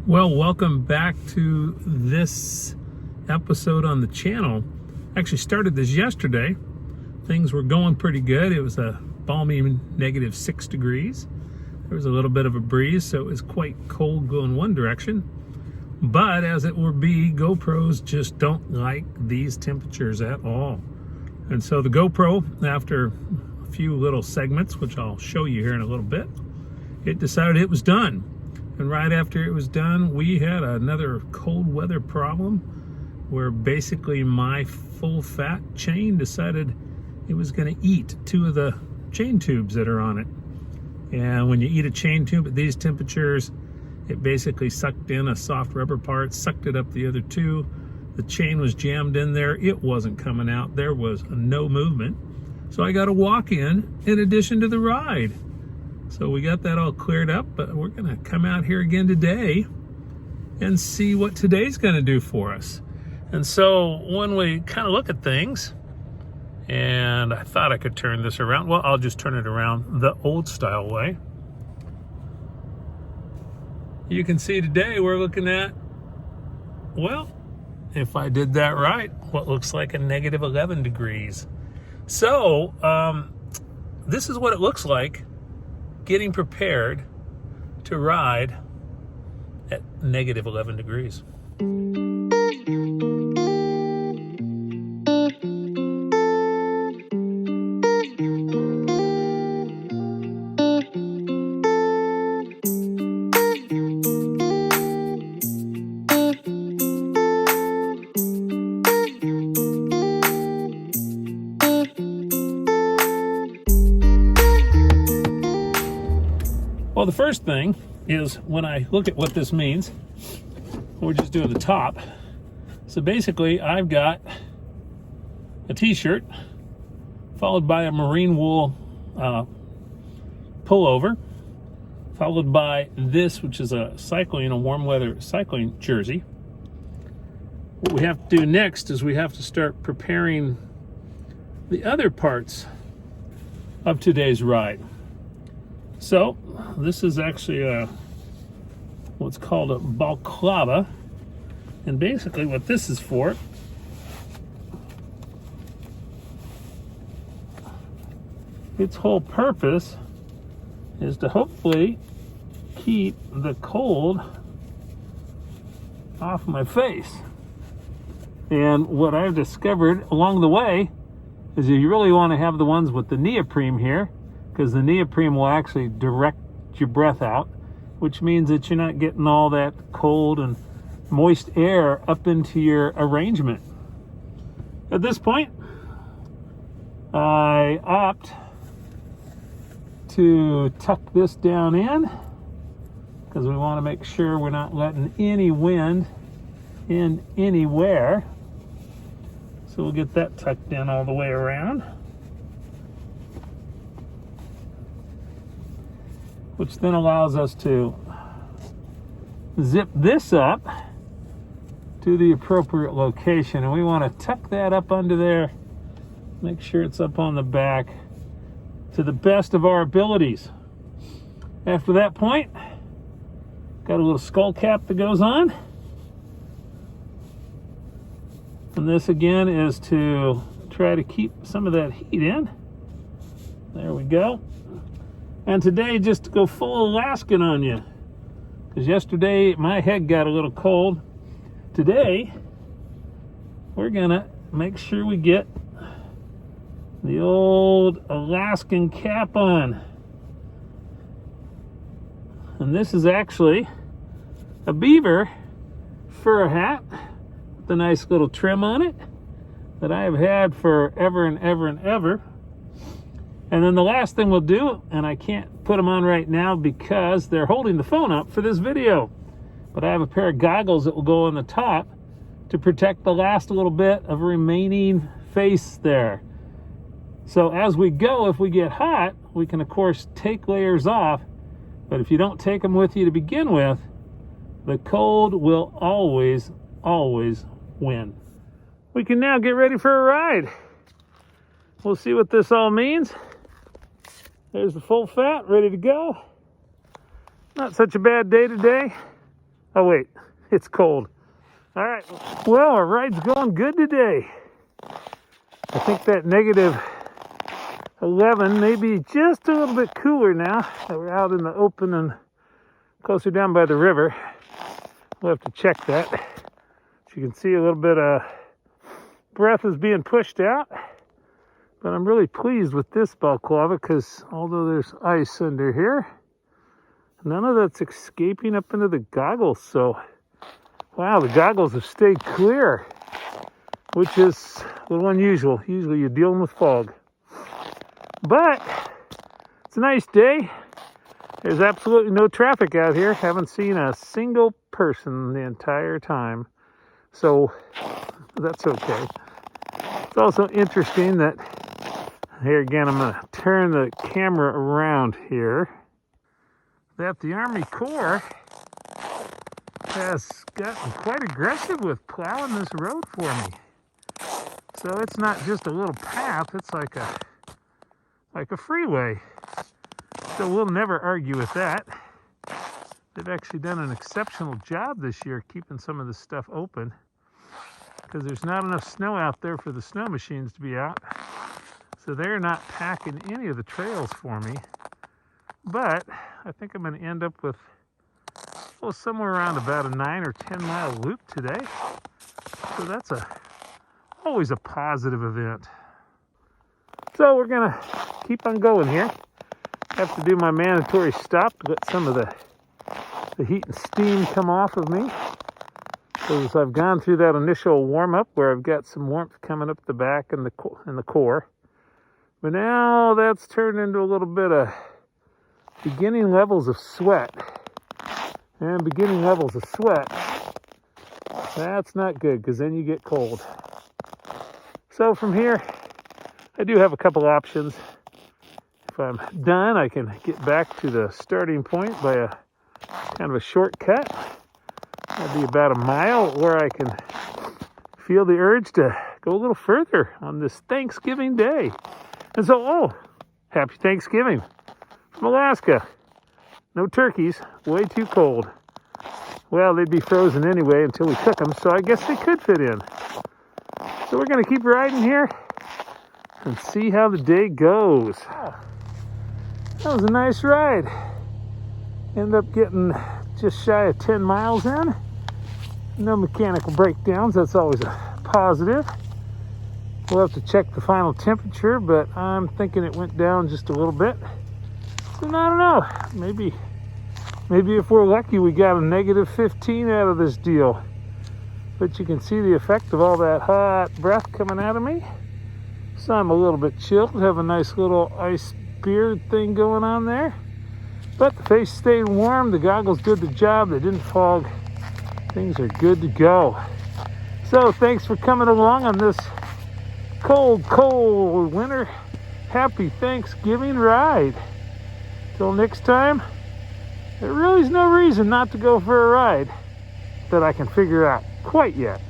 Well, welcome back to this episode on the channel. I actually started this yesterday. Things were going pretty good. It was a balmy -6 degrees. There was a little bit of a breeze, so it was quite cold going one direction. But as it will be, GoPros just don't like these temperatures at all. And so the GoPro, after a few little segments, which I'll show you here in a little bit, it decided it was done. And right after it was done, we had another cold weather problem where basically my full fat chain decided it was going to eat two of the chain tubes that are on it. And when you eat a chain tube at these temperatures, it basically sucked in a soft rubber part, sucked it up the other two. The chain was jammed in there. It wasn't coming out. There was no movement. So I got a walk-in addition to the ride. So we got that all cleared up, but we're gonna come out here again today and see what today's gonna do for us. And so when we kind of look at things, and I thought I could turn this around. Well, I'll just turn it around the old style way. You can see today we're looking at, well, if I did that right, what looks like a -11 degrees. So this is what it looks like getting prepared to ride at -11 degrees. Well, the first thing is when I look at what this means, we're just doing the top. So basically, I've got a t-shirt followed by a marine wool pullover, followed by this, which is a cycling, a warm weather cycling jersey. What we have to do next is we have to start preparing the other parts of today's ride. So this is actually what's called a balaclava, and basically what this is for its whole purpose is to hopefully keep the cold off my face. And what I've discovered along the way is you really want to have the ones with the neoprene here, because the neoprene will actually direct your breath out, which means that you're not getting all that cold and moist air up into your arrangement. At this point, I opt to tuck this down in because we want to make sure we're not letting any wind in anywhere. So we'll get that tucked in all the way around, which then allows us to zip this up to the appropriate location. And we want to tuck that up under there, make sure it's up on the back to the best of our abilities. After that point, got a little skull cap that goes on. And this again is to try to keep some of that heat in. There we go. And today, just to go full Alaskan on you, because yesterday my head got a little cold. Today, we're gonna make sure we get the old Alaskan cap on. And this is actually a beaver fur hat with a nice little trim on it that I have had for ever and ever and ever. And then the last thing we'll do, and I can't put them on right now because they're holding the phone up for this video, but I have a pair of goggles that will go on the top to protect the last little bit of remaining face there. So as we go, if we get hot, we can of course take layers off, but if you don't take them with you to begin with, the cold will always win. We can now get ready for a ride. We'll see what this all means. There's the full fat ready to go. Not such a bad day today. Oh wait, it's cold. All right, well, our ride's going good today. I think that negative 11 may be just a little bit cooler now that we're out in the open and closer down by the river. We'll have to check that. As you can see, a little bit of breath is being pushed out. But I'm really pleased with this balaclava because although there's ice under here, none of that's escaping up into the goggles. So, wow, the goggles have stayed clear, which is a little unusual. Usually you're dealing with fog. But it's a nice day. There's absolutely no traffic out here. Haven't seen a single person the entire time. So that's okay. It's also interesting that, here again, I'm going to turn the camera around here, that the Army Corps has gotten quite aggressive with plowing this road for me. So it's not just a little path, it's like a freeway. So we'll never argue with that. They've actually done an exceptional job this year keeping some of this stuff open because there's not enough snow out there for the snow machines to be out. So they're not packing any of the trails for me. But I think I'm going to end up with somewhere around about a 9 or 10 mile loop today. So that's always a positive event. So we're going to keep on going here. Have to do my mandatory stop to let some of the heat and steam come off of me. Because I've gone through that initial warm-up where I've got some warmth coming up the back and the core. But now that's turned into a little bit of beginning levels of sweat. And beginning levels of sweat, that's not good because then you get cold. So from here, I do have a couple options. If I'm done, I can get back to the starting point by a kind of a shortcut. That'd be about a mile, or I can feel the urge to go a little further on this Thanksgiving Day. And so, happy Thanksgiving from Alaska. No turkeys, way too cold. Well, they'd be frozen anyway until we cook them, so I guess they could fit in. So we're going to keep riding here and see how the day goes. That was a nice ride. Ended up getting just shy of 10 miles in. No mechanical breakdowns, that's always a positive. We'll have to check the final temperature, but I'm thinking it went down just a little bit. So I don't know, maybe if we're lucky we got a negative 15 out of this deal. But you can see the effect of all that hot breath coming out of me. So I'm a little bit chilled, have a nice little ice beard thing going on there. But the face stayed warm, the goggles did the job, they didn't fog. Things are good to go. So thanks for coming along on this cold winter happy Thanksgiving ride. Till next time, there really is no reason not to go for a ride that I can figure out quite yet.